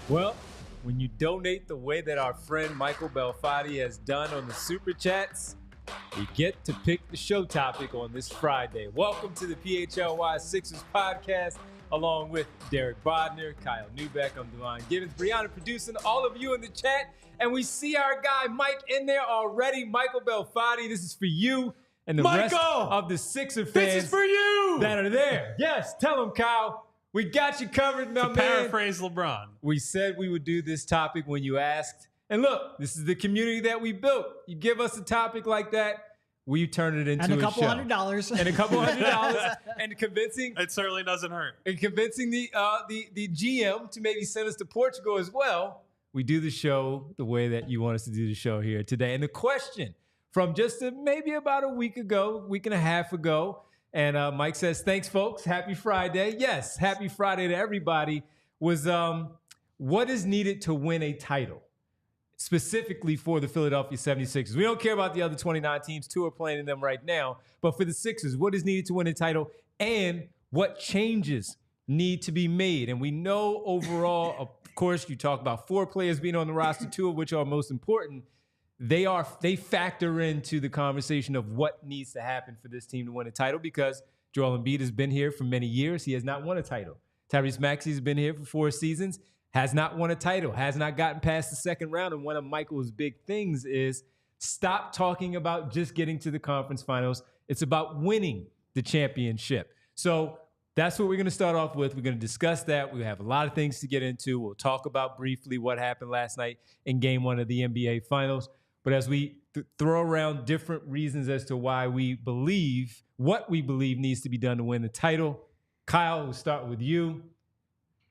Well, when you donate the way that our friend Michael Belfatti has done on the Superchats, you get to pick the show topic on this Friday. Welcome to the PHLY Sixers podcast, along with Derek Bodner, Kyle Neubeck. I'm Devon Givens, Brianna producing, all of you in the chat. And we see our guy Mike in there already. Michael Belfatti, this is for you and the rest of the Sixer fans. This is for you that are there. Yes, tell them, Kyle. We got you covered, my man. Paraphrase LeBron. We said we would do this topic when you asked. And look, this is the community that we built. You give us a topic like that, we turn it into a show. And a couple $100. And a couple $100. And convincing. It certainly doesn't hurt. And convincing the GM to maybe send us to Portugal as well. We do the show the way that you want us to do the show here today. And the question from just maybe about a week and a half ago, and Mike says, thanks, folks. Happy Friday. Yes, happy Friday to everybody. Was what is needed to win a title, specifically for the Philadelphia 76ers? We don't care about the other 29 teams. 2 are playing in them right now. But for the Sixers, what is needed to win a title, and what changes need to be made? And we know overall, of course, you talk about 4 players being on the roster, 2 of which are most important. They factor into the conversation of what needs to happen for this team to win a title, because Joel Embiid has been here for many years. He has not won a title. Tyrese Maxey has been here for 4 seasons, has not won a title, has not gotten past the second round. And one of Michael's big things is stop talking about just getting to the conference finals. It's about winning the championship. So that's what we're going to start off with. We're going to discuss that. We have a lot of things to get into. We'll talk about briefly what happened last night in Game 1 of the NBA Finals. But as we throw around different reasons as to why we believe, what we believe needs to be done to win the title, Kyle, we'll start with you.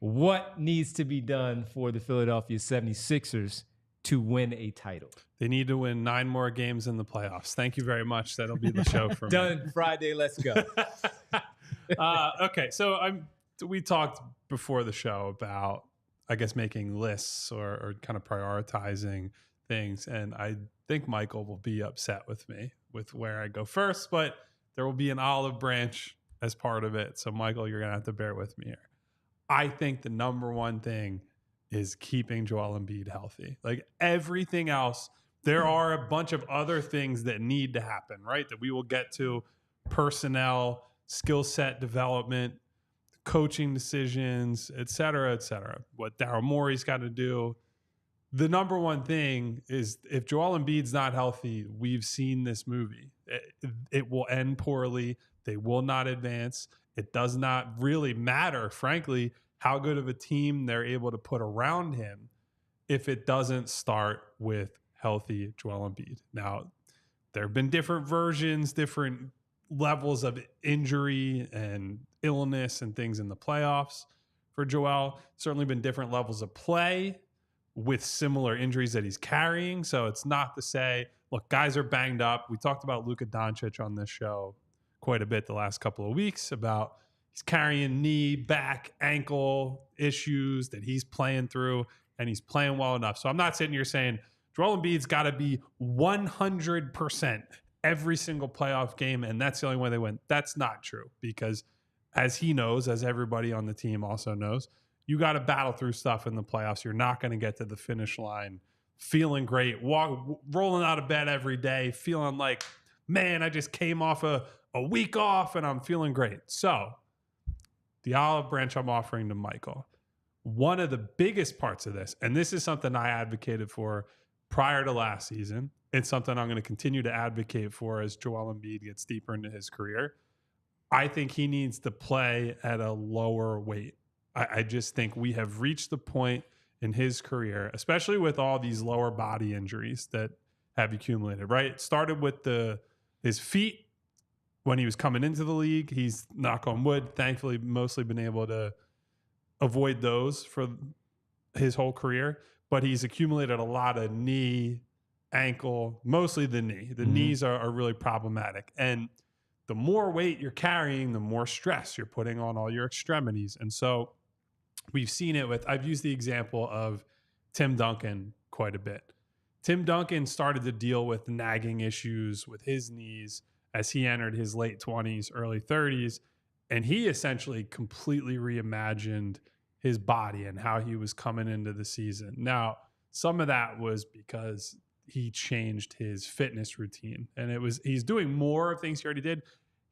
What needs to be done for the Philadelphia 76ers to win a title? They need to win 9 more games in the playoffs. Thank you very much. That'll be the show for me. Done. Friday. Let's go. Okay, so we talked before the show about, I guess, making lists or kind of prioritizing things, and I think Michael will be upset with me with where I go first, but there will be an olive branch as part of it. So Michael, you're gonna have to bear with me here. I think the number one thing is keeping Joel Embiid healthy. Like everything else, there are a bunch of other things that need to happen, right? That we will get to: personnel, skill set development, coaching decisions, et cetera, what Daryl Morey's got to do. The number one thing is, if Joel Embiid's not healthy, we've seen this movie. It will end poorly. They will not advance. It does not really matter, frankly, how good of a team they're able to put around him if it doesn't start with healthy Joel Embiid. Now, there have been different versions, different levels of injury and illness and things in the playoffs for Joel. Certainly been different levels of play with similar injuries that he's carrying. So it's not to say, look, guys are banged up. We talked about Luka Doncic on this show quite a bit the last couple of weeks about he's carrying knee, back, ankle issues that he's playing through, and he's playing well enough. So I'm not sitting here saying Joel Embiid's got to be 100% every single playoff game, and that's the only way they win. That's not true, because as he knows, as everybody on the team also knows, you got to battle through stuff in the playoffs. You're not going to get to the finish line feeling great, rolling out of bed every day, feeling like, man, I just came off a week off and I'm feeling great. So the olive branch I'm offering to Michael, one of the biggest parts of this, and this is something I advocated for prior to last season, it's something I'm going to continue to advocate for as Joel Embiid gets deeper into his career. I think he needs to play at a lower weight. I just think we have reached the point in his career, especially with all these lower body injuries that have accumulated, right? It started with his feet when he was coming into the league. He's, knock on wood, thankfully mostly been able to avoid those for his whole career, but he's accumulated a lot of knee, ankle, mostly the knee. The knees are really problematic. And the more weight you're carrying, the more stress you're putting on all your extremities. And so we've seen it with, I've used the example of Tim Duncan quite a bit. Tim Duncan started to deal with nagging issues with his knees as he entered his late 20s, early 30s, and he essentially completely reimagined his body and how he was coming into the season. Now, some of that was because he changed his fitness routine, and he's doing more of things he already did.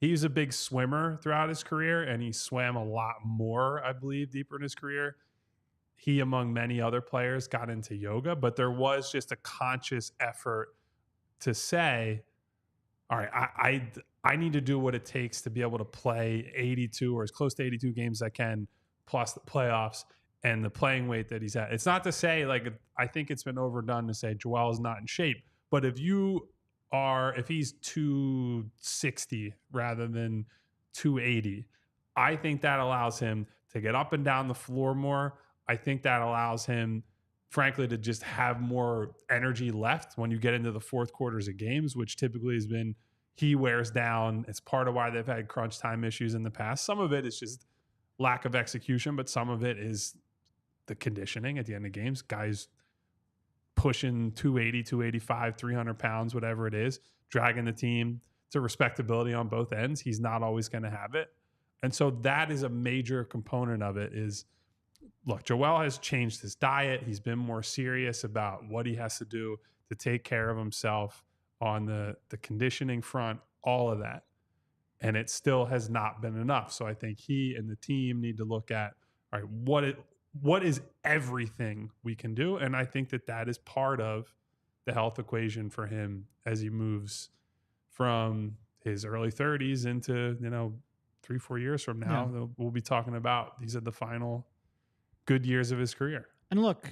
He was a big swimmer throughout his career, and he swam a lot more, I believe, deeper in his career. He, among many other players, got into yoga, but there was just a conscious effort to say, all right, I need to do what it takes to be able to play 82 or as close to 82 games as I can, plus the playoffs and the playing weight that he's at. It's not to say, like, I think it's been overdone to say Joel is not in shape, but if he's 260 rather than 280, I think that allows him to get up and down the floor more. I think that allows him, frankly, to just have more energy left when you get into the fourth quarters of games, which typically has been he wears down. It's part of why they've had crunch time issues in the past. Some of it is just lack of execution, but some of it is the conditioning at the end of games. Guys pushing 280, 285, 300 pounds, whatever it is, dragging the team to respectability on both ends. He's not always going to have it. And so that is a major component of it is, look, Joel has changed his diet. He's been more serious about what he has to do to take care of himself on the conditioning front, all of that. And it still has not been enough. So I think he and the team need to look at, all right, what is everything we can do? And I think that is part of the health equation for him as he moves from his early 30s into, 3-4 years from now. Yeah. We'll be talking about these are the final good years of his career. And look,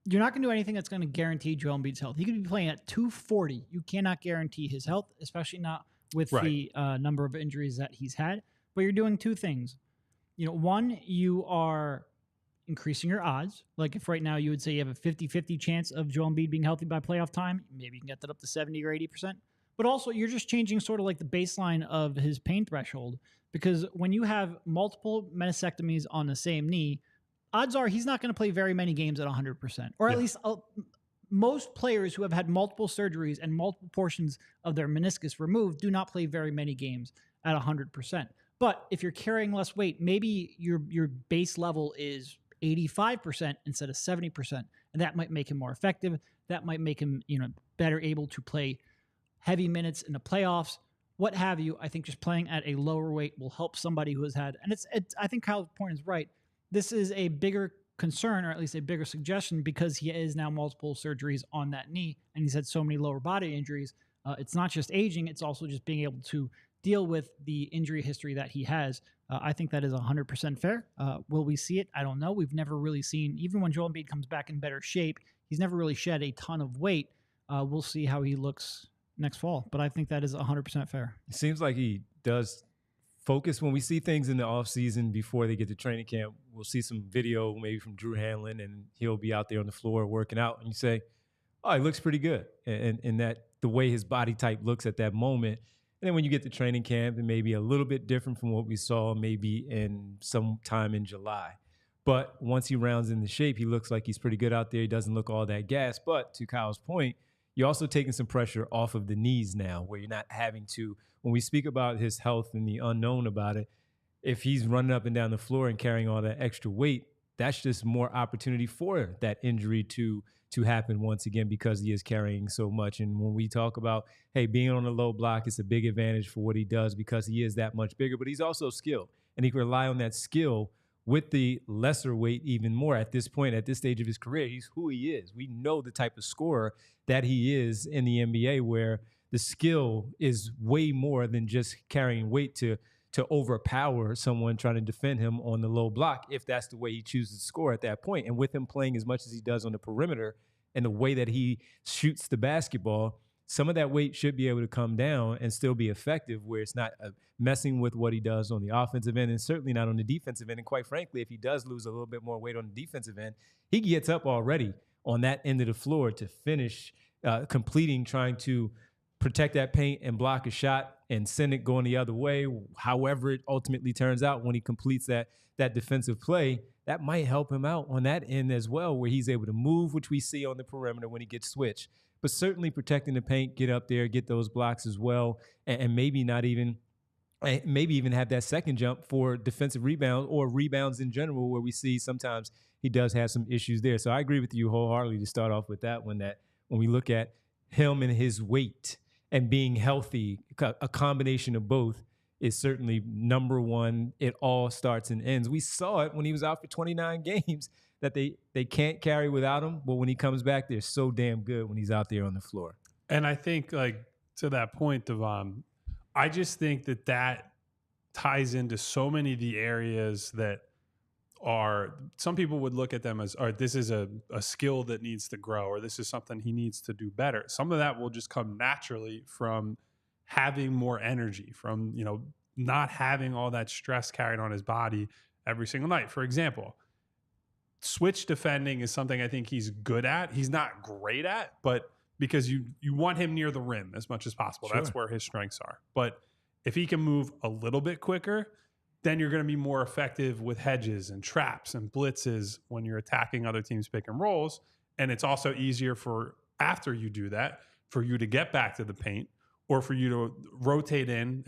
you're not going to do anything that's going to guarantee Joel Embiid's health. He could be playing at 240. You cannot guarantee his health, especially not with the number of injuries that he's had. But you're doing two things. One, you are increasing your odds. Like if right now you would say you have a 50-50 chance of Joel Embiid being healthy by playoff time, maybe you can get that up to 70 or 80%. But also you're just changing sort of like the baseline of his pain threshold, because when you have multiple meniscectomies on the same knee, odds are he's not going to play very many games at 100%, or at least most players who have had multiple surgeries and multiple portions of their meniscus removed do not play very many games at 100%. But if you're carrying less weight, maybe your base level is 85% instead of 70%, and that might make him more effective. That might make him, better able to play heavy minutes in the playoffs, what have you. I think just playing at a lower weight will help somebody who has had, and I think Kyle's point is right. This is a bigger concern, or at least a bigger suggestion, because he is now multiple surgeries on that knee, and he's had so many lower body injuries. It's not just aging, it's also just being able to deal with the injury history that he has. I think that is 100% fair. Will we see it? I don't know. We've never really seen, even when Joel Embiid comes back in better shape, he's never really shed a ton of weight. We'll see how he looks next fall, but I think that is 100% fair. It seems like he does focus when we see things in the offseason before they get to training camp. We'll see some video maybe from Drew Hanlon, and he'll be out there on the floor working out, and you say, oh, he looks pretty good. And that the way his body type looks at that moment. And then when you get to training camp, it may be a little bit different from what we saw maybe in some time in July. But once he rounds into shape, he looks like he's pretty good out there. He doesn't look all that gassed. But to Kyle's point, you're also taking some pressure off of the knees now, where you're not having to, when we speak about his health and the unknown about it, if he's running up and down the floor and carrying all that extra weight, that's just more opportunity for that injury to happen once again, because he is carrying so much. And when we talk about, hey, being on a low block, it's a big advantage for what he does because he is that much bigger, but he's also skilled. And he can rely on that skill with the lesser weight even more at this point, at this stage of his career. He's who he is. We know the type of scorer that he is in the NBA, where the skill is way more than just carrying weight to overpower someone trying to defend him on the low block, if that's the way he chooses to score at that point. And with him playing as much as he does on the perimeter and the way that he shoots the basketball, some of that weight should be able to come down and still be effective, where it's not messing with what he does on the offensive end, and certainly not on the defensive end. And quite frankly, if he does lose a little bit more weight on the defensive end, he gets up already on that end of the floor to finish completing, trying to protect that paint and block a shot and send it going the other way. However it ultimately turns out when he completes that defensive play, that might help him out on that end as well, where he's able to move, which we see on the perimeter when he gets switched. But certainly protecting the paint, get up there, get those blocks as well, and maybe not even and maybe even have that second jump for defensive rebounds or rebounds in general, where we see sometimes he does have some issues there. So I agree with you wholeheartedly to start off with that one, that when we look at him and his weight and being healthy, a combination of both is certainly number one. It all starts and ends. We saw it when he was out for 29 games that they can't carry without him, but when he comes back, they're so damn good when he's out there on the floor. And I think, like, to that point, Devon, I just think that ties into so many of the areas that are, some people would look at them as, all right, this is a skill that needs to grow, or this is something he needs to do better. Some of that will just come naturally from having more energy, from, you know, not having all that stress carried on his body every single night. For example, switch defending is something I think he's good at. He's not great at, but because you want him near the rim as much as possible. Sure. That's where his strengths are. But if he can move a little bit quicker, then you're going to be more effective with hedges and traps and blitzes when you're attacking other teams' pick and rolls. And it's also easier for, after you do that, for you to get back to the paint, or for you to rotate in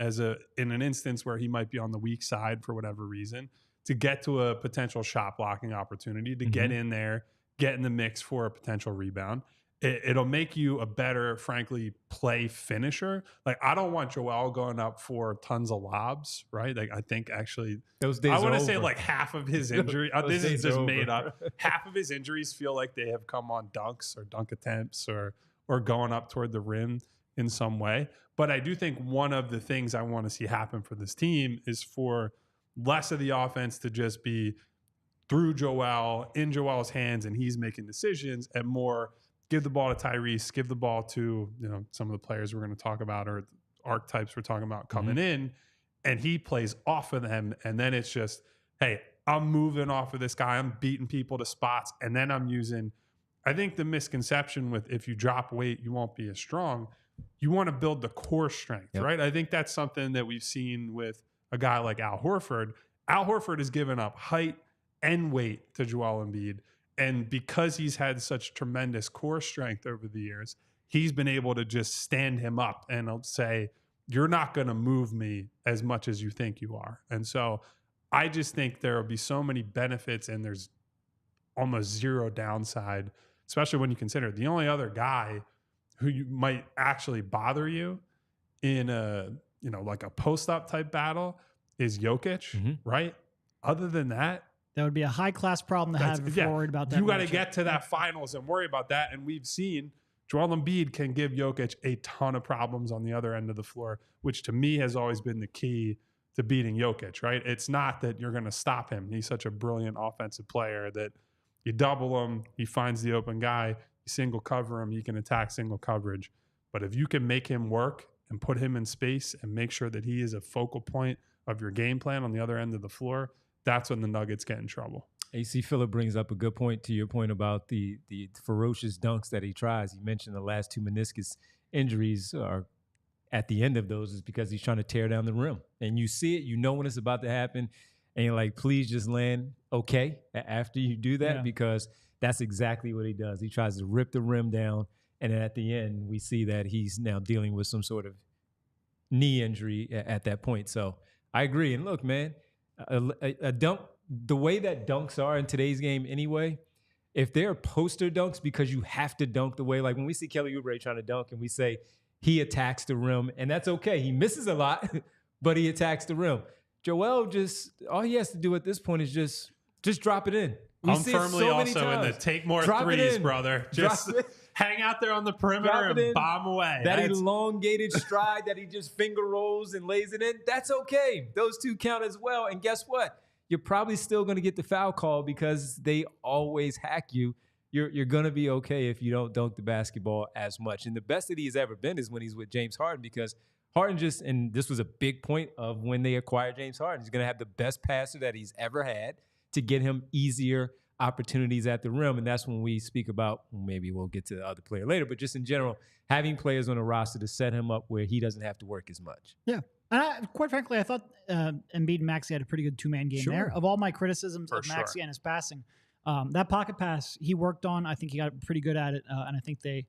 in an instance where he might be on the weak side for whatever reason, to get to a potential shot blocking opportunity, to get in there, get in the mix for a potential rebound. It'll make you a better, frankly, play finisher. Like, I don't want Joel going up for tons of lobs, right? Like, I think actually, those days I want to over. say like half of his injury. This is just made up. Half of his injuries feel like they have come on dunks or dunk attempts or going up toward the rim in some way. But I do think one of the things I want to see happen for this team is for less of the offense to just be through Joel, in Joel's hands, and he's making decisions, and more give the ball to Tyrese, give the ball to, you know, some of the players we're going to talk about, or archetypes we're talking about coming in, and he plays off of them. And then it's just, hey, I'm moving off of this guy. I'm beating people to spots. And then I'm using, I think the misconception with, if you drop weight, you won't be as strong. You want to build the core strength, right? I think that's something that we've seen with a guy like Al Horford. Al Horford has given up height and weight to Joel Embiid. And because he's had such tremendous core strength over the years, he's been able to just stand him up and I'll say, you're not going to move me as much as you think you are. And so I just think there will be so many benefits, and there's almost zero downside, especially when you consider the only other guy who you might actually bother you in a, you know, like a post-up type battle is Jokic, right? Other than that, that would be a high-class problem to have if you're worried about that. You got to get to that finals and worry about that. And we've seen Joel Embiid can give Jokic a ton of problems on the other end of the floor, which to me has always been the key to beating Jokic, right? It's not that you're going to stop him. He's such a brilliant offensive player that you double him, he finds the open guy, you single cover him, he can attack single coverage. But if you can make him work and put him in space and make sure that he is a focal point of your game plan on the other end of the floor, that's when the Nuggets get in trouble. AC Phillip brings up a good point to your point about the ferocious dunks that he tries. You mentioned the last two meniscus injuries are at the end of those is because he's trying to tear down the rim. And you see it, you know when it's about to happen, and you're like, please just land okay after you do that, because that's exactly what he does. He tries to rip the rim down, and then at the end, we see that he's now dealing with some sort of knee injury at that point. So I agree. And look, man, a dunk, the way that dunks are in today's game anyway, if they're poster dunks because you have to dunk the way, like when we see Kelly Oubre trying to dunk and we say he attacks the rim, and that's okay. He misses a lot, but he attacks the rim. Joel just, all he has to do at this point is just drop it in. I'm firmly also in the take more threes, brother. Just hang out there on the perimeter and bomb away. That elongated stride that he just finger rolls and lays it in, that's okay. Those two count as well. And guess what? You're probably still going to get the foul call because they always hack you. You're going to be okay if you don't dunk the basketball as much. And the best that he's ever been is when he's with James Harden, because Harden just, and this was a big point of when they acquired James Harden, he's going to have the best passer that he's ever had to get him easier opportunities at the rim. And that's when we speak about, maybe we'll get to the other player later, but just in general, having players on a roster to set him up where he doesn't have to work as much. Yeah. And quite frankly, I thought Embiid and Maxey had a pretty good two-man game there. Of all my criticisms of Maxey and his passing, that pocket pass he worked on, I think he got pretty good at it. And I think they,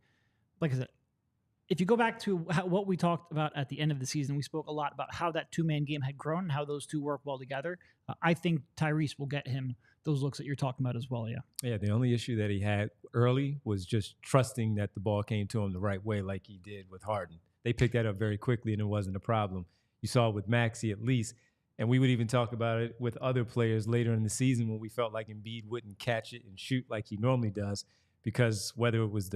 like I said, if you go back to what we talked about at the end of the season, we spoke a lot about how that two-man game had grown and how those two work well together. I think Tyrese will get him those looks that you're talking about as well, yeah. Yeah, the only issue that he had early was just trusting that the ball came to him the right way like he did with Harden. They picked that up very quickly, and it wasn't a problem. You saw it with Maxey at least, and we would even talk about it with other players later in the season when we felt like Embiid wouldn't catch it and shoot like he normally does, because whether it was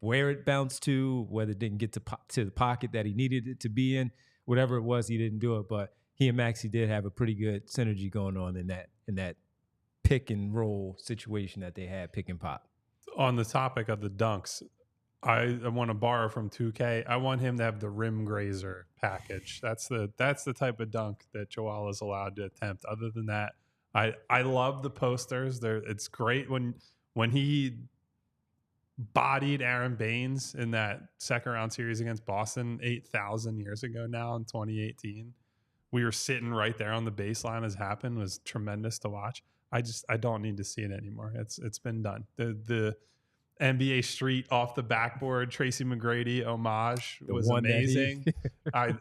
where it bounced to, whether it didn't get to the pocket that he needed it to be in, whatever it was, he didn't do it. But he and Maxey did have a pretty good synergy going on in that pick and roll situation that they had, pick and pop. On the topic of the dunks, I want to borrow from 2K. I want him to have the rim grazer package. That's the type of dunk that Joel is allowed to attempt. Other than that, I love the posters. It's great when he bodied Aaron Baines in that second round series against Boston 8,000 years ago now in 2018. We were sitting right there on the baseline as happened. It was tremendous to watch. I don't need to see it anymore. It's been done. The NBA Street off the backboard Tracy McGrady homage was amazing. I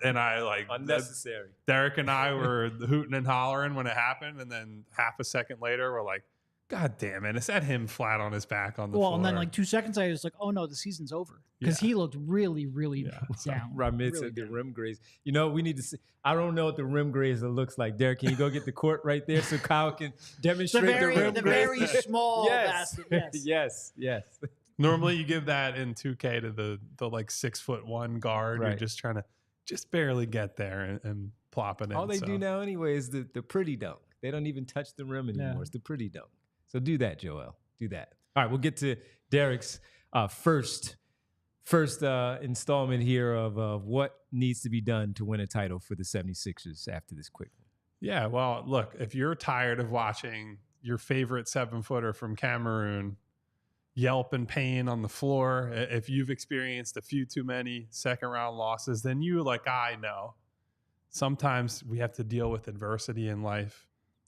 unnecessary. Derek and I were hooting and hollering when it happened, and then half a second later we're like, God damn it! Is that him flat on his back on the floor? Well, and then like 2 seconds I was like, oh no, the season's over, because he looked really, really down. Ramit said the rim graze. You know, we need to see. I don't know what the rim grazer looks like. Derek, can you go get the court right there so Kyle can demonstrate the rim graze? Very small basket. Yes. Normally you give that in 2K to the like 6'1" guard. Right. You're just trying to just barely get there and plop it in. All they do now anyway is the pretty dunk. They don't even touch the rim anymore. Yeah. It's the pretty dunk. So do that, Joel. Do that. All right, we'll get to Derek's first installment here of what needs to be done to win a title for the 76ers after this quick one. Yeah, well, look, if you're tired of watching your favorite 7-footer from Cameroon yelp in pain on the floor, if you've experienced a few too many second-round losses, then you, like I know, sometimes we have to deal with adversity in life,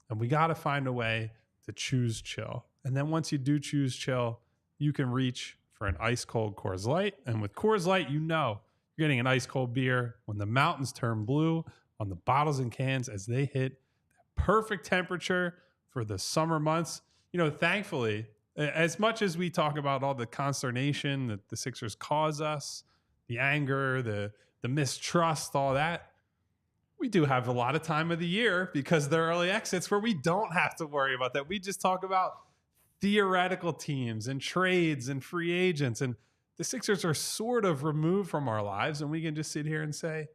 and we got to find a way to choose chill. And then once you do choose chill, you can reach for an ice cold Coors Light. And with Coors Light, you know you're getting an ice cold beer when the mountains turn blue on the bottles and cans as they hit that perfect temperature for the summer months. You know, thankfully, as much as we talk about all the consternation that the Sixers cause us, the anger, the mistrust, all that, we do have a lot of time of the year because they're early exits where we don't have to worry about that. We just talk about theoretical teams and trades and free agents. And the Sixers are sort of removed from our lives, and we can just sit here and say,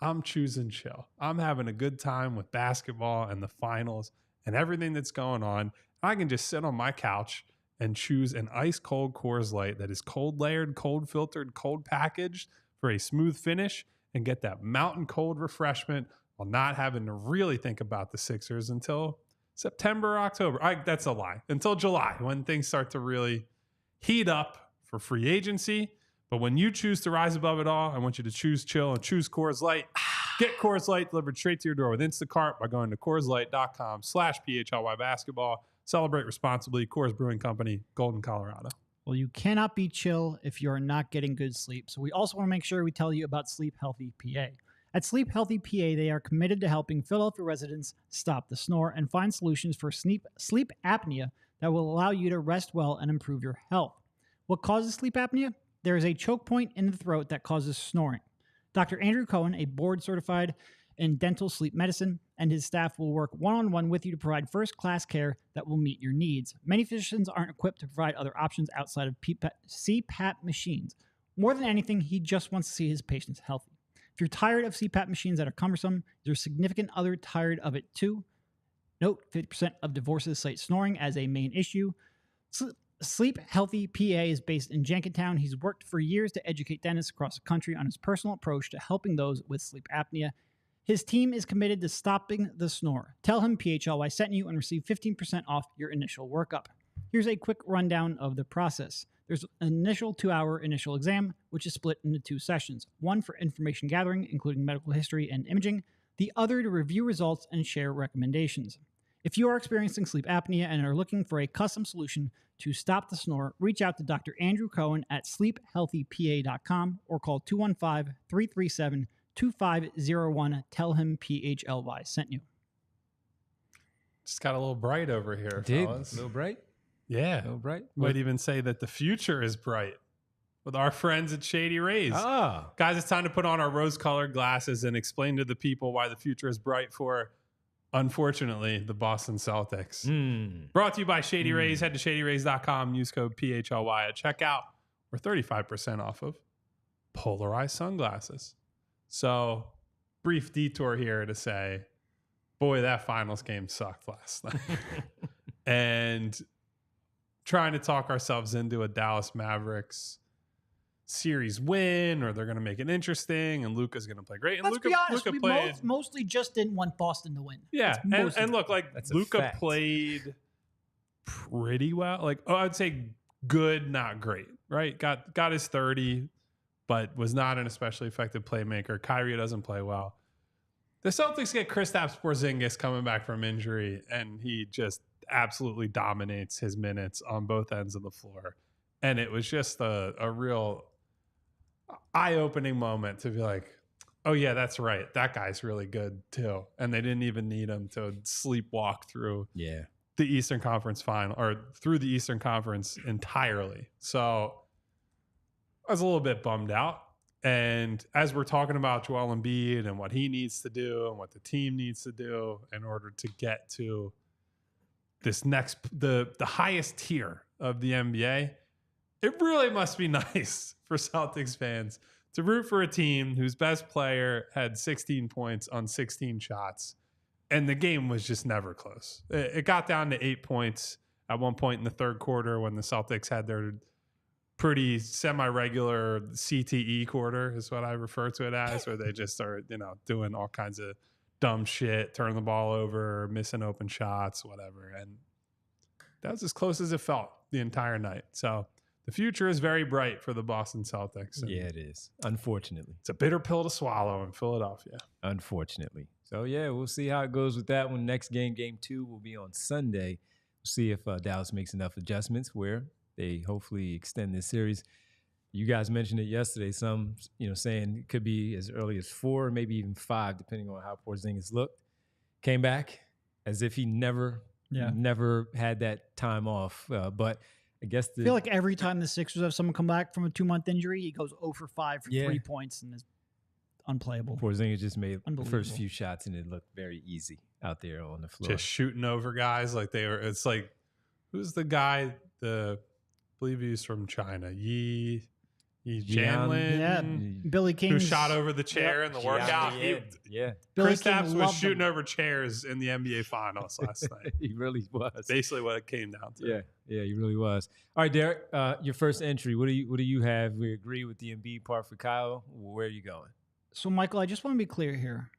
I'm choosing chill. I'm having a good time with basketball and the finals and everything that's going on. I can just sit on my couch and choose an ice cold Coors Light that is cold layered, cold filtered, cold packaged for a smooth finish, and get that mountain cold refreshment while not having to really think about the Sixers until September or October. That's a lie. Until July, when things start to really heat up for free agency. But when you choose to rise above it all, I want you to choose chill and choose Coors Light. Get Coors Light delivered straight to your door with Instacart by going to CoorsLight.com/PHLY basketball. Celebrate responsibly. Coors Brewing Company, Golden, Colorado. Well, you cannot be chill if you're not getting good sleep. So we also want to make sure we tell you about Sleep Healthy PA. At Sleep Healthy PA, they are committed to helping Philadelphia residents stop the snore and find solutions for sleep apnea that will allow you to rest well and improve your health. What causes sleep apnea? There is a choke point in the throat that causes snoring. Dr. Andrew Cohen, a board-certified in dental sleep medicine, and his staff will work one-on-one with you to provide first-class care that will meet your needs. Many physicians aren't equipped to provide other options outside of CPAP machines. More than anything, he just wants to see his patients healthy. If you're tired of CPAP machines that are cumbersome, there's significant other tired of it too. Note, 50% of divorces cite snoring as a main issue. Sleep Healthy PA is based in Jenkintown. He's worked for years to educate dentists across the country on his personal approach to helping those with sleep apnea. His team is committed to stopping the snore. Tell him PHLY sent you and receive 15% off your initial workup. Here's a quick rundown of the process. There's an initial 2-hour initial exam, which is split into 2 sessions. One for information gathering, including medical history and imaging. The other to review results and share recommendations. If you are experiencing sleep apnea and are looking for a custom solution to stop the snore, reach out to Dr. Andrew Cohen at sleephealthypa.com or call 215-337-2501. Tell him PHLY sent you. Just got a little bright over here, Did fellas. a little bright? Yeah. A little bright? Might even say that the future is bright with our friends at Shady Rays. Ah, Guys, it's time to put on our rose-colored glasses and explain to the people why the future is bright for, unfortunately, the Boston Celtics. Brought to you by Shady Rays. Head to shadyrays.com. Use code PHLY at checkout. We're 35% off of polarized sunglasses. So, brief detour here to say, boy, that finals game sucked last night. And trying to talk ourselves into a Dallas Mavericks series win, or they're going to make it interesting, and Luka's going to play great. And Let's be honest, Luka we played mostly just didn't want Boston to win. Yeah, and look, like That's a Luka fact. played pretty well. Like, I'd say good, not great. Right? Got his 30, but was not an especially effective playmaker. Kyrie doesn't play well. The Celtics get Kristaps Porzingis coming back from injury, and he just absolutely dominates his minutes on both ends of the floor. And it was just a real eye-opening moment to be like, oh yeah, that's right. That guy's really good too. And they didn't even need him to sleepwalk through yeah. the Eastern Conference final, or through the Eastern Conference entirely. So I was a little bit bummed out. And as we're talking about Joel Embiid and what he needs to do and what the team needs to do in order to get to this next, the highest tier of the NBA, it really must be nice for Celtics fans to root for a team whose best player had 16 points on 16 shots, and the game was just never close. It got down to 8 points at one point in the third quarter when the Celtics had their pretty semi-regular CTE quarter, is what I refer to it as, where they just started, doing all kinds of dumb shit, turning the ball over, missing open shots, whatever. And that was as close as it felt the entire night. So the future is very bright for the Boston Celtics. Yeah, it is. Unfortunately. It's a bitter pill to swallow in Philadelphia. Unfortunately. So, yeah, we'll see how it goes with that one. Next game, game 2, will be on Sunday. We'll see if Dallas makes enough adjustments where they hopefully extend this series. You guys mentioned it yesterday. Some, saying it could be as early as 4, maybe even 5, depending on how Porzingis looked. Came back as if he never had that time off. But I guess I feel like every time the Sixers have someone come back from a 2-month injury, he goes 0 for 5 for 3 points and is unplayable. Porzingis just made the first few shots and it looked very easy out there on the floor. Just shooting over guys like they were. It's like, who's the guy? I believe he's from China. Yi Jianlin. Yeah, Billy King, who shot over the chair in the workout. Billy Kristaps King was shooting over chairs in the NBA Finals last night. He really was. Basically, what it came down to. Yeah, he really was. All right, Derek, your first entry. What do you have? We agree with the Embiid part for Kyle. Where are you going? So, Michael, I just want to be clear here.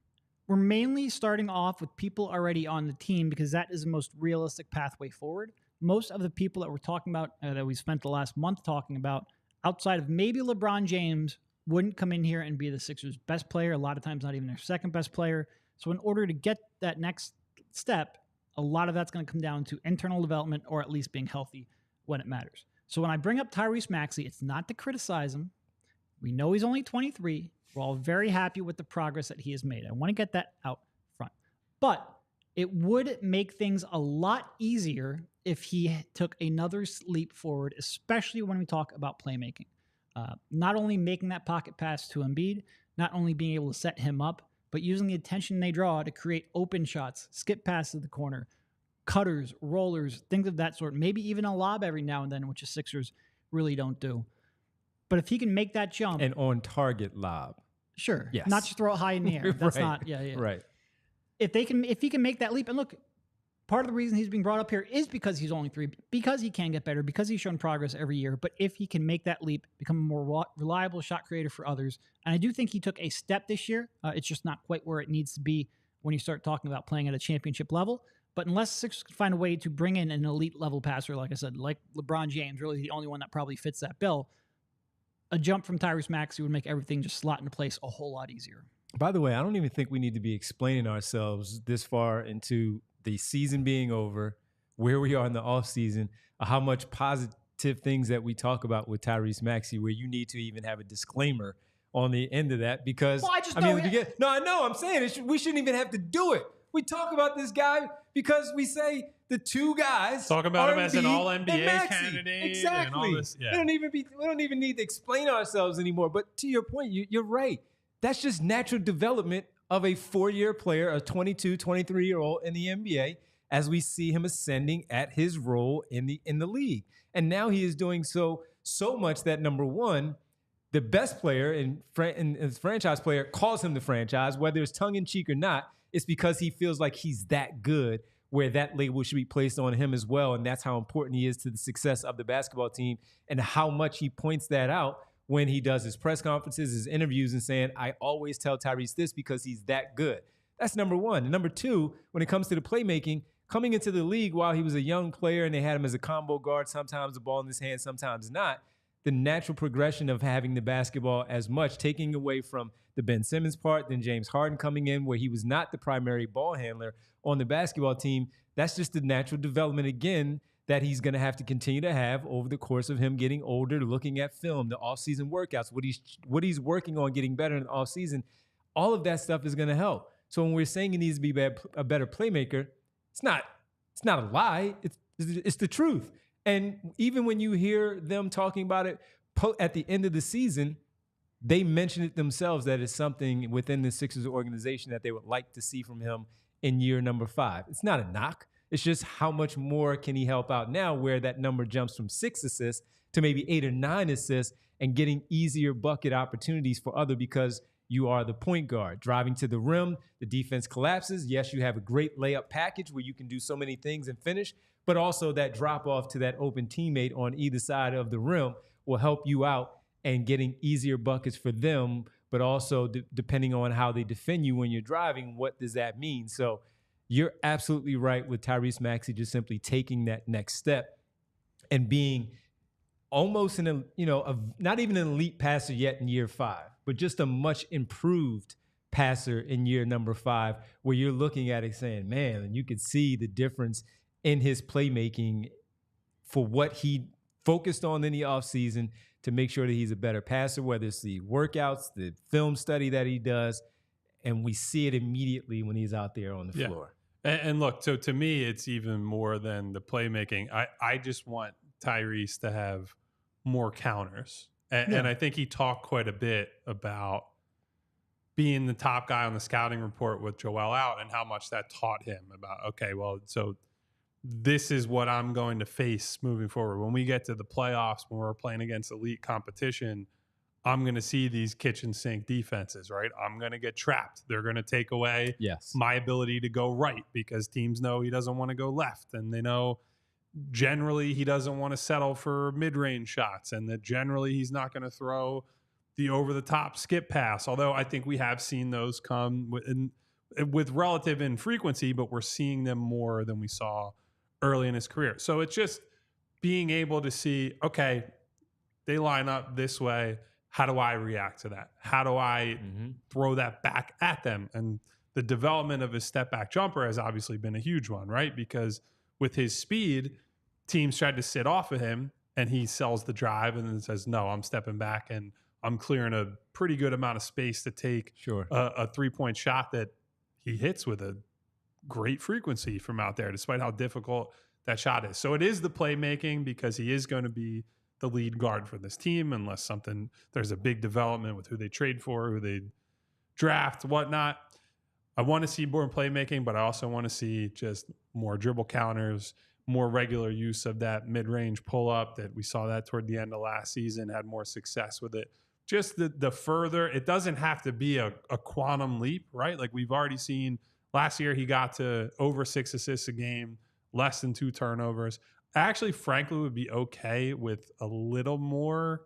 We're mainly starting off with people already on the team because that is the most realistic pathway forward. Most of the people that we're talking about, that we spent the last month talking about, outside of maybe LeBron James, wouldn't come in here and be the Sixers' best player. A lot of times not even their second best player. So in order to get that next step, a lot of that's going to come down to internal development or at least being healthy when it matters. So when I bring up Tyrese Maxey, it's not to criticize him. We know he's only 23. We're all very happy with the progress that he has made. I want to get that out front. But it would make things a lot easier if he took another leap forward, especially when we talk about playmaking. Not only making that pocket pass to Embiid, not only being able to set him up, but using the attention they draw to create open shots, skip passes to the corner, cutters, rollers, things of that sort. Maybe even a lob every now and then, which the Sixers really don't do. But if he can make that jump. An on-target lob. Sure. Yes. Not just throw it high in the air. That's not, Right. If he can make that leap, and look, part of the reason he's being brought up here is because he's only 3, because he can get better, because he's shown progress every year. But if he can make that leap, become a more reliable shot creator for others, and I do think he took a step this year. It's just not quite where it needs to be when you start talking about playing at a championship level. But unless Sixers can find a way to bring in an elite level passer, like I said, like LeBron James, really the only one that probably fits that bill, a jump from Tyrese Maxey would make everything just slot into place a whole lot easier. By the way, I don't even think we need to be explaining ourselves this far into the season being over, where we are in the offseason, how much positive things that we talk about with Tyrese Maxey, where you need to even have a disclaimer on the end of that because I know I'm saying we shouldn't even have to do it. We talk about this guy because we say the two guys talk about him as an all Embiid NBA candidate. Exactly. And all this, yeah. We don't even need to explain ourselves anymore. But to your point, you're right. That's just natural development of a 4-year player, a 22, 23-year-old in the NBA, as we see him ascending at his role in the league. And now he is doing so much that, number one, the best player and his franchise player calls him the franchise, whether it's tongue-in-cheek or not. It's because he feels like he's that good, where that label should be placed on him as well. And that's how important he is to the success of the basketball team and how much he points that out when he does his press conferences, his interviews, and saying, I always tell Tyrese this because he's that good. That's number one. And number two, when it comes to the playmaking, coming into the league while he was a young player and they had him as a combo guard, sometimes the ball in his hand, sometimes not, the natural progression of having the basketball as much, taking away from the Ben Simmons part, then James Harden coming in where he was not the primary ball handler on the basketball team. That's just the natural development, again, that he's going to have to continue to have over the course of him getting older, looking at film, the offseason workouts, what he's working on getting better in the offseason. All of that stuff is going to help. So when we're saying he needs to be a better playmaker, it's not a lie. It's the truth. And even when you hear them talking about it at the end of the season, they mention it themselves that it's something within the Sixers organization that they would like to see from him in year number 5. It's not a knock. It's just how much more can he help out now, where that number jumps from 6 assists to maybe 8 or 9 assists and getting easier bucket opportunities for other, because you are the point guard. Driving to the rim, the defense collapses. Yes, you have a great layup package where you can do so many things and finish, but also that drop off to that open teammate on either side of the rim will help you out and getting easier buckets for them, but also depending on how they defend you when you're driving, what does that mean? So you're absolutely right with Tyrese Maxey just simply taking that next step and being almost not even an elite passer yet in year 5, but just a much improved passer in year number 5, where you're looking at it saying, man, and you could see the difference in his playmaking for what he focused on in the offseason to make sure that he's a better passer, whether it's the workouts, the film study that he does, and we see it immediately when he's out there on the floor. And look, so to me, it's even more than the playmaking. I just want Tyrese to have more counters. And I think he talked quite a bit about being the top guy on the scouting report with Joel out and how much that taught him about, okay, well, so this is what I'm going to face moving forward. When we get to the playoffs, when we're playing against elite competition, I'm going to see these kitchen sink defenses, right? I'm going to get trapped. They're going to take away my ability to go right because teams know he doesn't want to go left. And they know generally he doesn't want to settle for mid-range shots, and that generally he's not going to throw the over-the-top skip pass. Although I think we have seen those come with relative infrequency, but we're seeing them more than we saw early in his career. So it's just being able to see, okay, they line up this way. How do I react to that? How do I throw that back at them? And the development of his step back jumper has obviously been a huge one, right? Because with his speed, teams tried to sit off of him and he sells the drive and then says, no, I'm stepping back and I'm clearing a pretty good amount of space to take a 3-point shot that he hits with a great frequency from out there, despite how difficult that shot is. So it is the playmaking, because he is going to be the lead guard for this team unless there's a big development with who they trade for, who they draft, whatnot. I want to see more playmaking, but I also want to see just more dribble counters, more regular use of that mid-range pull-up that we saw that toward the end of last season, had more success with it. Just the further, it doesn't have to be a quantum leap, right? Like we've already seen last year, he got to over 6 assists a game, less than 2 turnovers. I actually, frankly, would be okay with a little more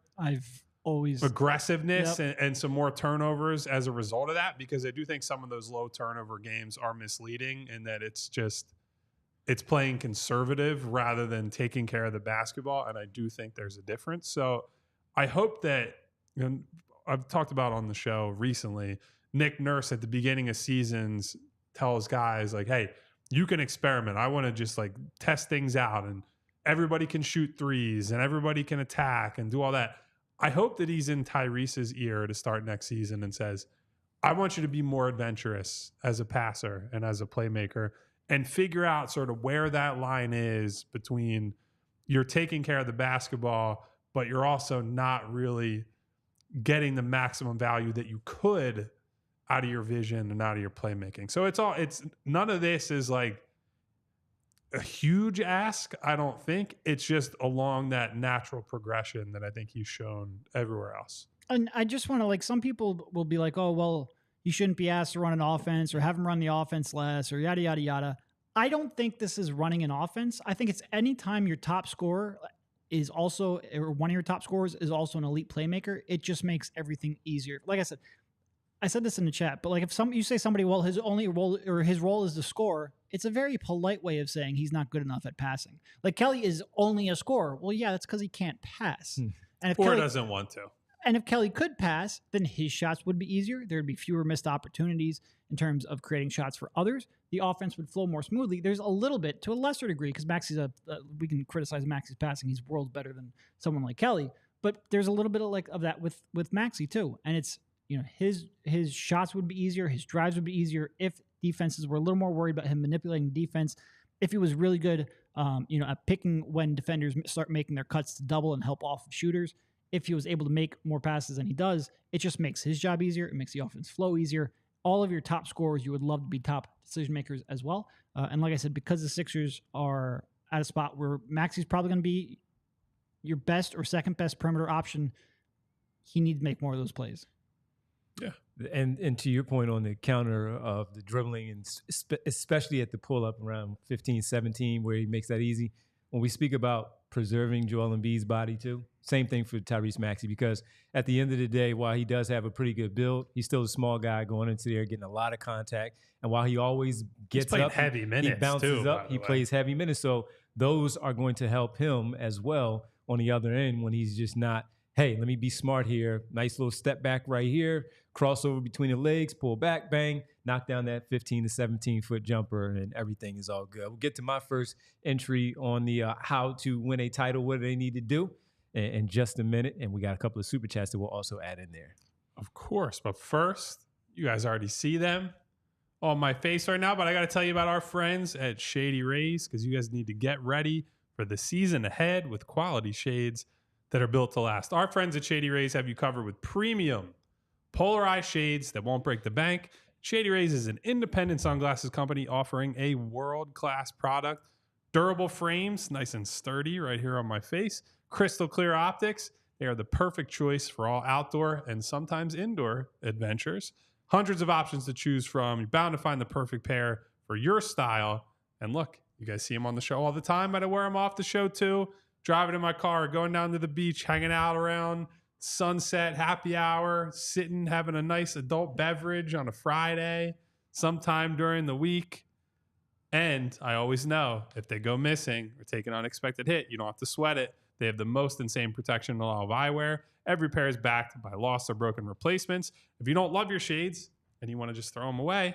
aggressiveness and some more turnovers as a result of that, because I do think some of those low turnover games are misleading in that it's playing conservative rather than taking care of the basketball. And I do think there's a difference. So I hope that, I've talked about on the show recently, Nick Nurse at the beginning of seasons tells guys like, hey, you can experiment. I want to just like test things out, and everybody can shoot threes and everybody can attack and do all that. I hope that he's in Tyrese's ear to start next season and says, I want you to be more adventurous as a passer and as a playmaker, and figure out sort of where that line is between you're taking care of the basketball, but you're also not really getting the maximum value that you could out of your vision and out of your playmaking. So it's none of this is like a huge ask, I don't think. It's just along that natural progression that I think he's shown everywhere else. And I just want to, like, some people will be like, oh, well, you shouldn't be asked to run an offense or have him run the offense less or yada, yada, yada. I don't think this is running an offense. I think it's anytime your top scorer is also, or one of your top scorers is also an elite playmaker, it just makes everything easier. Like I said this in the chat, but like if you say somebody, well, his only role or his role is to score, it's a very polite way of saying he's not good enough at passing. Like Kelly is only a scorer. Well, yeah, that's because he can't pass. And if Or Kelly doesn't want to. And if Kelly could pass, then his shots would be easier. There'd be fewer missed opportunities in terms of creating shots for others. The offense would flow more smoothly. There's a little bit, to a lesser degree, because Maxey's we can criticize Maxey's passing. He's worlds better than someone like Kelly. But there's a little bit of that with Maxey too. And it's, his shots would be easier. His drives would be easier if defenses were a little more worried about him manipulating defense. If he was really good, at picking when defenders start making their cuts to double and help off of shooters. If he was able to make more passes than he does, it just makes his job easier. It makes the offense flow easier. All of your top scorers, you would love to be top decision makers as well. And like I said, because the Sixers are at a spot where Maxey's probably going to be your best or second best perimeter option, he needs to make more of those plays. Yeah. And to your point on the counter of the dribbling, and especially at the pull-up around 15, 17, where he makes that easy, when we speak about preserving Joel Embiid's body too, same thing for Tyrese Maxey, because at the end of the day, while he does have a pretty good build, he's still a small guy going into there, getting a lot of contact. And while he always gets up, heavy minutes, he bounces too, up, he plays heavy minutes. So those are going to help him as well on the other end when he's just not, hey, let me be smart here. Nice little step back right here, crossover between the legs, pull back, bang, knock down that 15 to 17-foot jumper, and everything is all good. We'll get to my first entry on the how to win a title, what do they need to do, in just a minute. And we got a couple of super chats that we'll also add in there. Of course. But first, you guys already see them on my face right now, but I got to tell you about our friends at Shady Rays, because you guys need to get ready for the season ahead with quality shades that are built to last. Our friends at Shady Rays have you covered with premium polarized shades that won't break the bank. Shady Rays is an independent sunglasses company offering a world-class product. Durable frames, nice and sturdy right here on my face. Crystal clear optics. They are the perfect choice for all outdoor and sometimes indoor adventures. Hundreds of options to choose from. You're bound to find the perfect pair for your style. And look, you guys see them on the show all the time, but I wear them off the show too. Driving in my car, going down to the beach, hanging out around sunset, happy hour, sitting, having a nice adult beverage on a Friday, sometime during the week. And I always know if they go missing or take an unexpected hit, you don't have to sweat it. They have the most insane protection in all of eyewear. Every pair is backed by lost or broken replacements. If you don't love your shades and you want to just throw them away,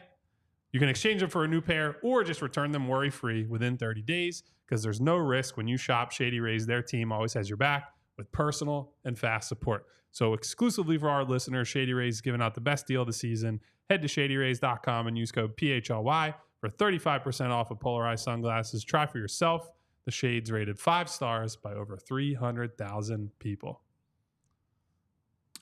you can exchange them for a new pair or just return them worry-free within 30 days, because there's no risk when you shop Shady Rays. Their team always has your back with personal and fast support. So exclusively for our listeners, Shady Rays is giving out the best deal of the season. Head to shadyrays.com and use code PHLY for 35% off of polarized sunglasses. Try for yourself. The shades rated 5 stars by over 300,000 people.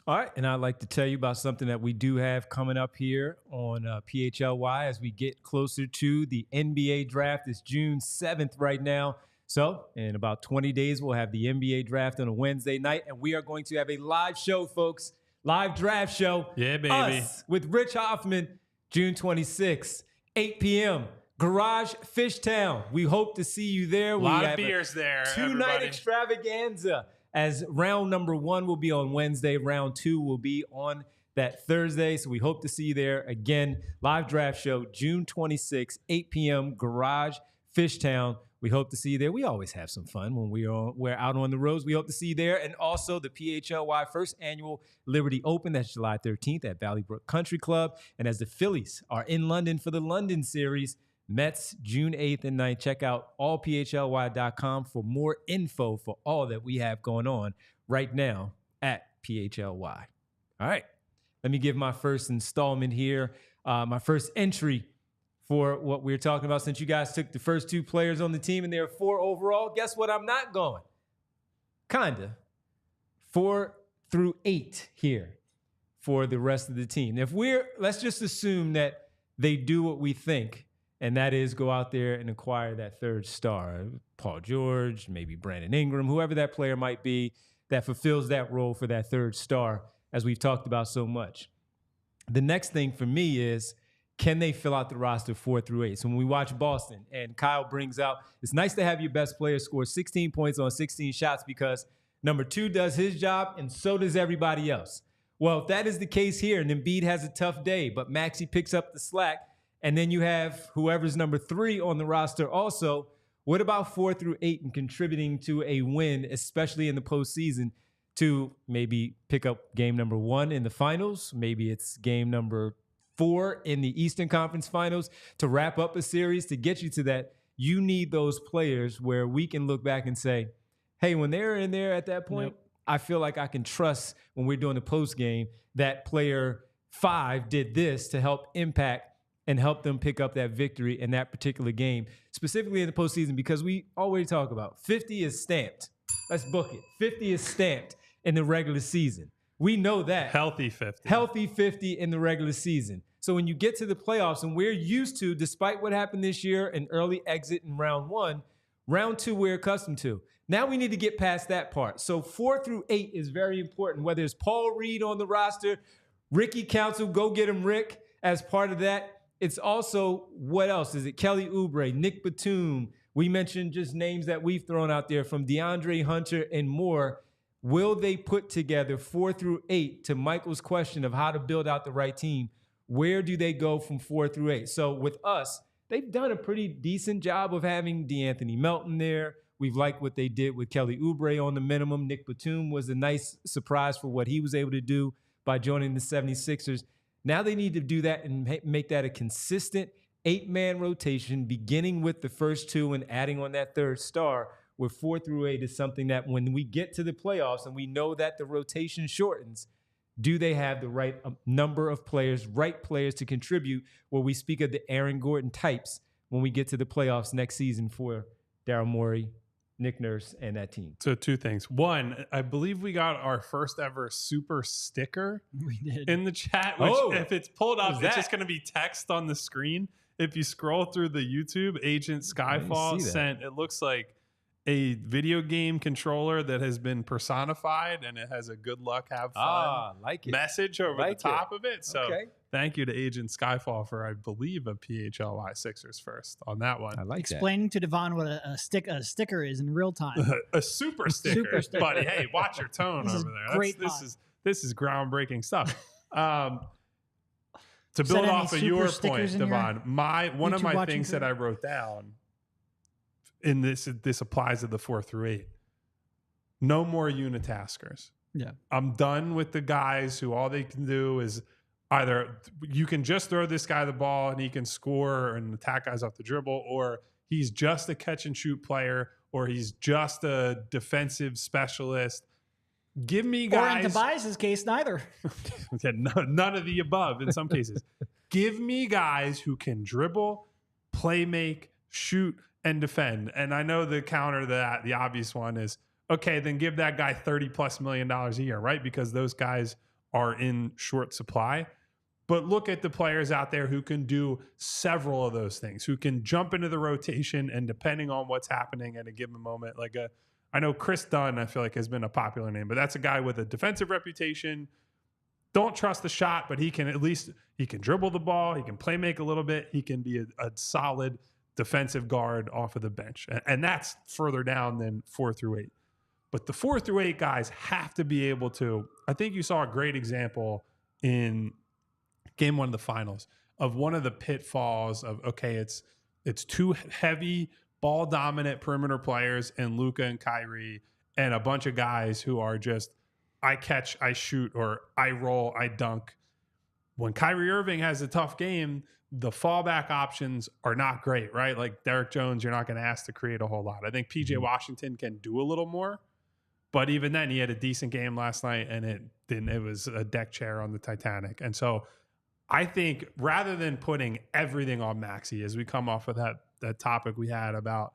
All right, and I'd like to tell you about something that we do have coming up here on PHLY as we get closer to the NBA draft. It's June 7th right now. So in about 20 days, we'll have the NBA draft on a Wednesday night, and we are going to have a live show, folks. Live draft show. Yeah, baby. Us with Rich Hoffman, June 26th, 8 p.m. Garage Fishtown. We hope to see you there. A lot of beers there. Two-night extravaganza. As round number 1 will be on Wednesday, round 2 will be on that Thursday. So we hope to see you there. Again, live draft show, June 26th, 8 p.m., Garage Fishtown. We hope to see you there. We always have some fun when we're out on the roads. We hope to see you there. And also the PHLY first annual Liberty Open. That's July 13th at Valley Brook Country Club. And as the Phillies are in London for the London series, Mets, June 8th and 9th. Check out allphly.com for more info for all that we have going on right now at PHLY. All right. Let me give my first installment here, my first entry for what we're talking about. Since you guys took the first 2 players on the team and there are 4 overall, guess what? I'm not going. Kinda. 4 through 8 here for the rest of the team. Let's just assume that they do what we think, and that is go out there and acquire that 3rd star. Paul George, maybe Brandon Ingram, whoever that player might be that fulfills that role for that 3rd star, as we've talked about so much. The next thing for me is, can they fill out the roster 4 through 8? So when we watch Boston and Kyle brings out, it's nice to have your best player score 16 points on 16 shots because number 2 does his job and so does everybody else. Well, if that is the case here and Embiid has a tough day, but Maxey picks up the slack, and then you have whoever's number 3 on the roster also, what about 4 through 8 and contributing to a win, especially in the postseason, to maybe pick up game number 1 in the finals? Maybe it's game number 4 in the Eastern Conference Finals to wrap up a series. To get you to that, you need those players where we can look back and say, hey, when they're in there at that point, I feel like I can trust when we're doing the post game that player 5 did this to help impact and help them pick up that victory in that particular game, specifically in the postseason, because we already talk about 50 is stamped. Let's book it. 50 is stamped in the regular season. We know that. Healthy 50. Healthy 50 in the regular season. So when you get to the playoffs, and we're used to, despite what happened this year, an early exit in round 1, round 2 we're accustomed to. Now we need to get past that part. So 4 through 8 is very important, whether it's Paul Reed on the roster, Ricky Council, go get him, Rick, as part of that. It's also, what else? Is it Kelly Oubre, Nick Batum? We mentioned just names that we've thrown out there from DeAndre Hunter and more. Will they put together 4 through 8 to Michael's question of how to build out the right team? Where do they go from 4 through 8? So with us, they've done a pretty decent job of having DeAnthony Melton there. We've liked what they did with Kelly Oubre on the minimum. Nick Batum was a nice surprise for what he was able to do by joining the 76ers. Now they need to do that and make that a consistent 8-man rotation, beginning with the first 2 and adding on that 3rd star, where 4 through 8 is something that when we get to the playoffs and we know that the rotation shortens, do they have the right number of players, right players to contribute, where we speak of the Aaron Gordon types when we get to the playoffs next season for Daryl Morey, Nick Nurse, and that team? So 2 things. 1, I believe we got our first ever super sticker in the chat, which if it's pulled up, it's just going to be text on the screen. If you scroll through the YouTube, Agent Skyfall sent, it looks like a video game controller that has been personified, and it has a good luck, have fun message over the top of it. So thank you to Agent Skyfall for, I believe, a PHLY Sixers first on that one. I like explaining to Devon what a sticker is in real time. A super sticker, buddy. Hey, watch your tone over there. This is groundbreaking stuff. To build off of your point, Devon, one of my things that I wrote down, and this applies to the 4 through 8. No more unitaskers. Yeah. I'm done with the guys who all they can do is either you can just throw this guy the ball and he can score and attack guys off the dribble, or he's just a catch and shoot player, or he's just a defensive specialist. Give me guys. Or in Tobias's case, neither. None of the above in some cases. Give me guys who can dribble, play make, shoot, and defend. And I know the counter to that, the obvious one is, okay, then give that guy $30+ million a year, right? Because those guys are in short supply. But look at the players out there who can do several of those things, who can jump into the rotation and depending on what's happening at a given moment, I know Chris Dunn, I feel like, has been a popular name, but that's a guy with a defensive reputation. Don't trust the shot, but he can dribble the ball. He can play make a little bit. He can be a solid defensive guard off of the bench. And that's further down than 4 through 8. But the 4 through 8 guys have to be able to, I think you saw a great example in game 1 of the finals of one of the pitfalls of, okay, it's too heavy, ball dominant perimeter players and Luka and Kyrie and a bunch of guys who are just, I catch, I shoot, or I roll, I dunk. When Kyrie Irving has a tough game, the fallback options are not great, right? Like Derek Jones, you're not going to ask to create a whole lot. I think PJ Washington can do a little more, but even then, he had a decent game last night, and it was a deck chair on the Titanic. And so I think rather than putting everything on Maxey, as we come off of that topic we had about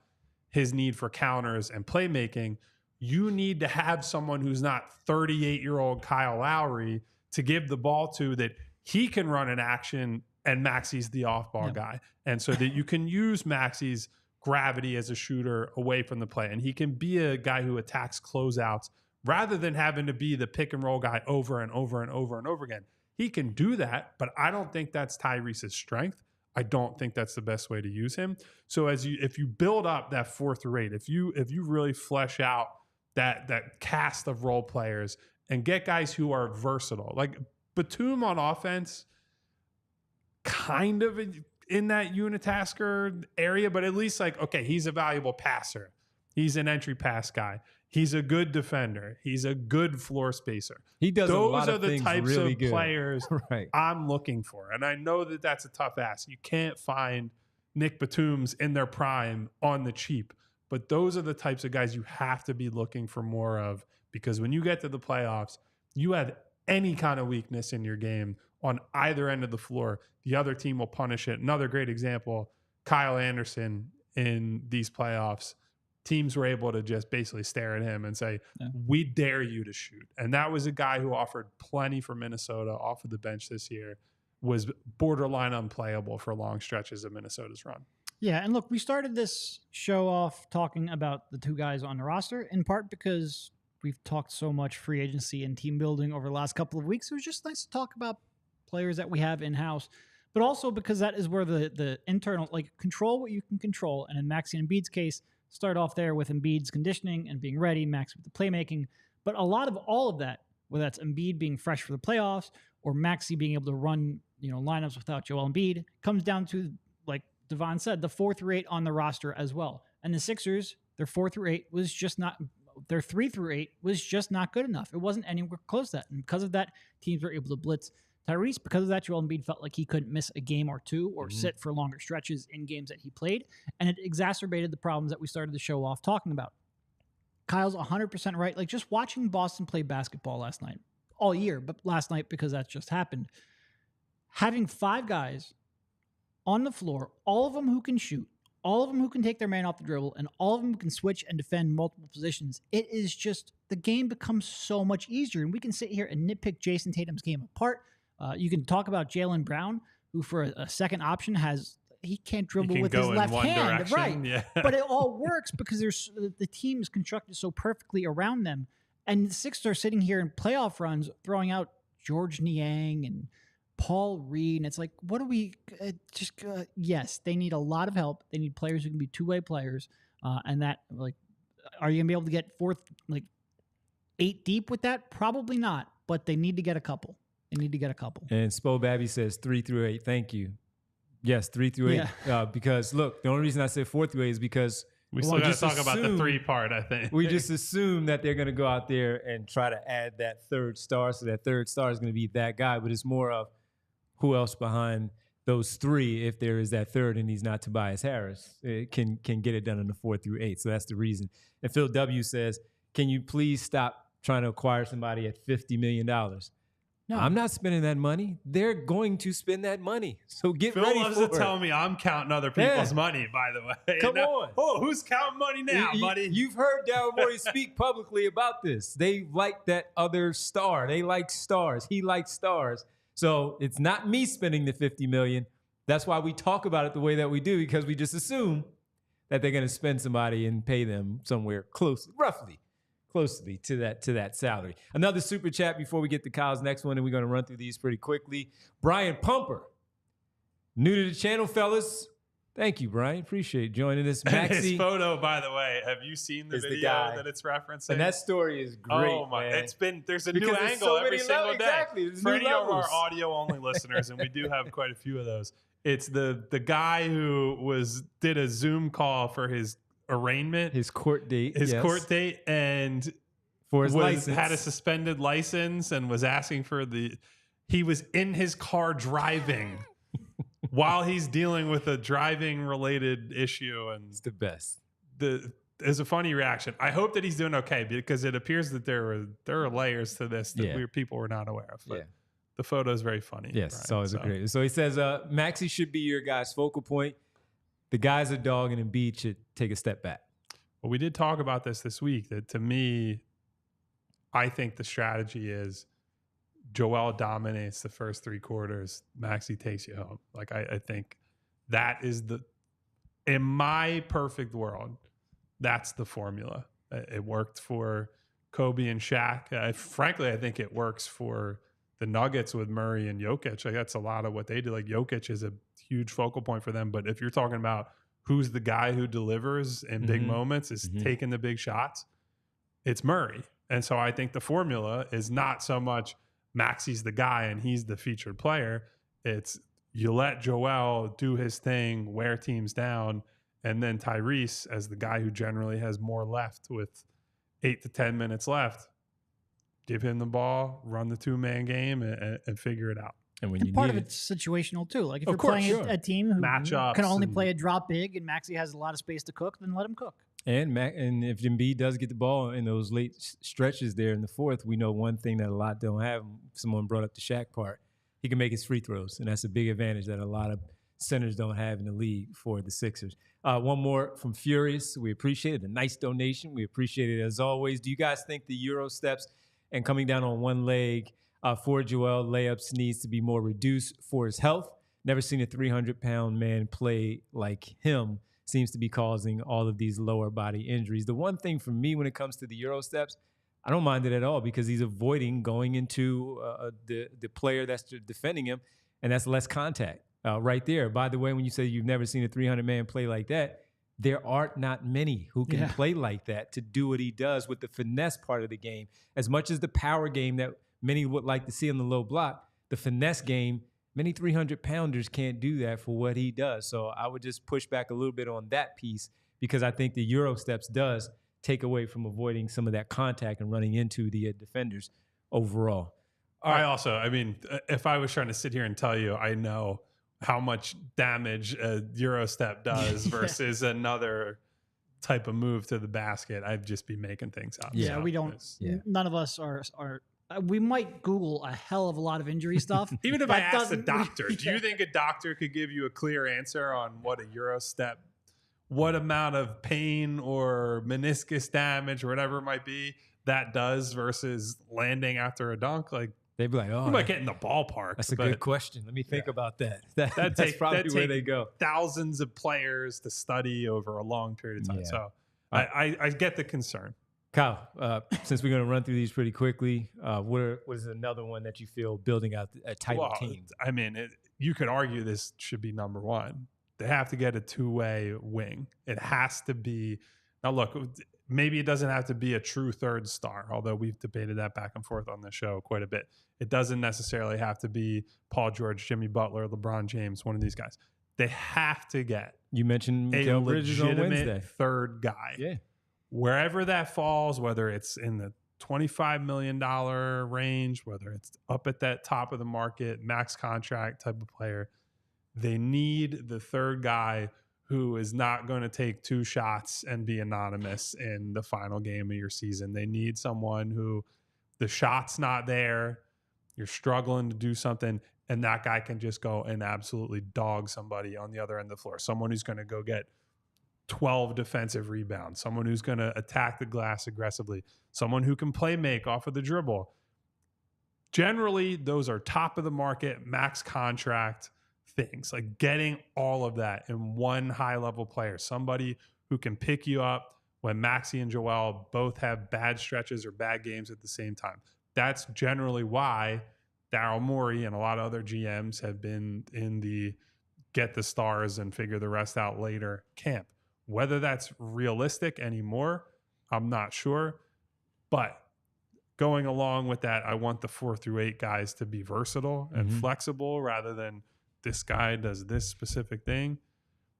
his need for counters and playmaking, you need to have someone who's not 38-year-old Kyle Lowry to give the ball to, that he can run an action and Maxey's the off-ball guy. And so that you can use Maxey's gravity as a shooter away from the play. And he can be a guy who attacks closeouts rather than having to be the pick and roll guy over and over and over and over again. He can do that, but I don't think that's Tyrese's strength. I don't think that's the best way to use him. So if you build up that 4 through 8, if you really flesh out that cast of role players and get guys who are versatile, like Batum on offense, kind of in that unitasker area, but at least like, okay, he's a valuable passer. He's an entry pass guy. He's a good defender. He's a good floor spacer. He does Those a lot are of the things types really of good. players Right. I'm looking for. And I know that that's a tough ask. You can't find Nick Batums in their prime on the cheap, but those are the types of guys you have to be looking for more of, because when you get to the playoffs, you have any kind of weakness in your game on either end of the floor, the other team will punish it. Another great example, Kyle Anderson in these playoffs. Teams were able to just basically stare at him and say, we dare you to shoot. And that was a guy who offered plenty for Minnesota off of the bench this year, was borderline unplayable for long stretches of Minnesota's run. Yeah, and look, we started this show off talking about the two guys on the roster, in part because we've talked so much free agency and team building over the last couple of weeks. It was just nice to talk about players that we have in-house, but also because that is where the internal, like, control what you can control. And in Maxey and Embiid's case, start off there with Embiid's conditioning and being ready, Max with the playmaking. But a lot of all of that, whether that's Embiid being fresh for the playoffs or Maxey being able to run, lineups without Joel Embiid, comes down to, like Devon said, the 4 through 8 on the roster as well. And the Sixers, their 4 through 8 was just not, their 3 through 8 was just not good enough. It wasn't anywhere close to that. And because of that, teams were able to blitz Tyrese. Because of that, Joel Embiid felt like he couldn't miss a game or two or sit for longer stretches in games that he played. And it exacerbated the problems that we started the show off talking about. Kyle's 100% right. Like, just watching Boston play basketball last night, all year, but last night because that just happened. Having 5 guys on the floor, all of them who can shoot, all of them who can take their man off the dribble, and all of them who can switch and defend multiple positions, it is just, the game becomes so much easier. And we can sit here and nitpick Jason Tatum's game apart. You can talk about Jaylen Brown, who for a second option he can't dribble with his left hand, direction. right? Yeah. But it all works because the team is constructed so perfectly around them. And the Sixers are sitting here in playoff runs throwing out George Niang and Paul Reed, and it's like, what do we yes, they need a lot of help. They need players who can be two-way players, and that, like, are you gonna be able to get 8 deep with that? Probably not, but they need to get a couple. And Spo Babby says 3 through 8. Thank you. Yes, 3 through 8. Yeah. Because look, the only reason I said 4 through 8 is because we still got to talk about the 3 part, I think. We just assume that they're going to go out there and try to add that third star. So that third star is going to be that guy, but it's more of who else behind those 3, if there is that third and he's not Tobias Harris, can get it done in the 4 through 8. So that's the reason. And Phil W says, can you please stop trying to acquire somebody at $50 million? No, I'm not spending that money. They're going to spend that money. So get ready for it. Phil loves to tell me I'm counting other people's money, by the way. Come on. Oh, who's counting money now, buddy? You've heard Daryl Morey speak publicly about this. They like that other star. They like stars. He likes stars. So it's not me spending the $50 million. That's why we talk about it the way that we do, because we just assume that they're going to spend somebody and pay them somewhere roughly to that salary. Another super chat before we get to Kyle's next one, and we're going to run through these pretty quickly. Brian Pumper, new to the channel, fellas. Thank you, Brian. Appreciate joining us. Maxey, his photo, by the way, have you seen the video that it's referencing? And that story is great. Oh my! Man. There's a new angle every single day. Exactly. For any of our audio only listeners, and we do have quite a few of those. It's the guy who did a Zoom call for his arraignment, his court date, and for his license, had a suspended license and was asking for he was in his car driving while he's dealing with a driving related issue. And It's the best. It's a funny reaction. I hope that he's doing okay, because it appears that there are layers to this that people were not aware of. But the photo is very funny. Yes, Brian, it's always great. So he says, Maxey should be your guy's focal point. The guy's a dog, and Embiid should take a step back. Well, we did talk about this week. That to me, I think the strategy is Joel dominates the first 3 quarters. Maxey takes you home. Like I think that is in my perfect world, that's the formula. It worked for Kobe and Shaq. Frankly, I think it works for the Nuggets with Murray and Jokic. Like that's a lot of what they do. Like Jokic is a huge focal point for them. But if you're talking about who's the guy who delivers in big moments, is taking the big shots, it's Murray. And so I think the formula is not so much Maxey's the guy and he's the featured player. It's you let Joel do his thing, wear teams down, and then Tyrese, as the guy who generally has more left with 8 to 10 minutes left, give him the ball, run the 2-man game, and figure it out. And part of it's situational too. Like if you're playing a team who can only play a drop big and Maxey has a lot of space to cook, then let him cook. And if Embiid does get the ball in those late stretches there in the fourth, we know one thing that a lot don't have. Someone brought up the Shaq part. He can make his free throws, and that's a big advantage that a lot of centers don't have in the league for the Sixers. One more from Furious. We appreciate it. A nice donation. We appreciate it as always. Do you guys think the Euro steps and coming down on one leg for Joel layups needs to be more reduced for his health? Never seen a 300-pound man play like him. Seems to be causing all of these lower body injuries. The one thing for me when it comes to the Euro steps, I don't mind it at all because he's avoiding going into the player that's defending him, and that's less contact right there. By the way, when you say you've never seen a 300-man play like that, there are not many who can play like that to do what he does with the finesse part of the game. As much as the power game that many would like to see on the low block, the finesse game, many 300-pounders can't do that for what he does. So I would just push back a little bit on that piece because I think the Euro steps does take away from avoiding some of that contact and running into the defenders overall. I mean, if I was trying to sit here and tell you, I know how much damage a Euro step does versus another type of move to the basket, I'd just be making things up. Yeah, so we don't. None of us are. We might Google a hell of a lot of injury stuff. Even if I asked a doctor, do you think a doctor could give you a clear answer on what a Euro step, what amount of pain or meniscus damage or whatever it might be that does versus landing after a dunk? Like they'd be like, "Oh, you might get in the ballpark." That's a good question. Let me think about that. That's probably where they go. Thousands of players to study over a long period of time. Yeah. So I get the concern. Kyle, since we're going to run through these pretty quickly, what is another one that you feel building out a tight team? I mean, you could argue this should be number one. They have to get a 2-way wing. It has to be. Now, look, maybe it doesn't have to be a true third star, although we've debated that back and forth on the show quite a bit. It doesn't necessarily have to be Paul George, Jimmy Butler, LeBron James, one of these guys. They have to get you mentioned a legitimate third guy. Yeah. Wherever that falls, whether it's in the $25 million range, whether it's up at that top of the market, max contract type of player, they need the third guy who is not going to take 2 shots and be anonymous in the final game of your season. They need someone who the shot's not there, you're struggling to do something, and that guy can just go and absolutely dog somebody on the other end of the floor. Someone who's going to go get 12 defensive rebounds, someone who's going to attack the glass aggressively, someone who can play make off of the dribble. Generally, those are top of the market, max contract things, like getting all of that in one high-level player, somebody who can pick you up when Maxey and Joel both have bad stretches or bad games at the same time. That's generally why Daryl Morey and a lot of other GMs have been in the get the stars and figure the rest out later camp. Whether that's realistic anymore, I'm not sure. But going along with that, I want the 4 through 8 guys to be versatile and flexible rather than this guy does this specific thing.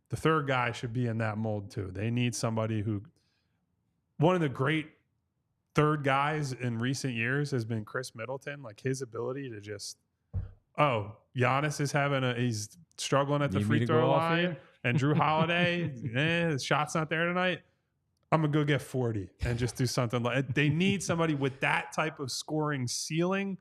The third guy should be in that mold too. They need somebody who, one of the great third guys in recent years has been Chris Middleton. Like his ability to just, Giannis is he's struggling at the Need me free to throw go off line, here? and Drew Holiday, the shot's not there tonight. I'm gonna go get 40 and just do something like. They need somebody with that type of scoring ceiling,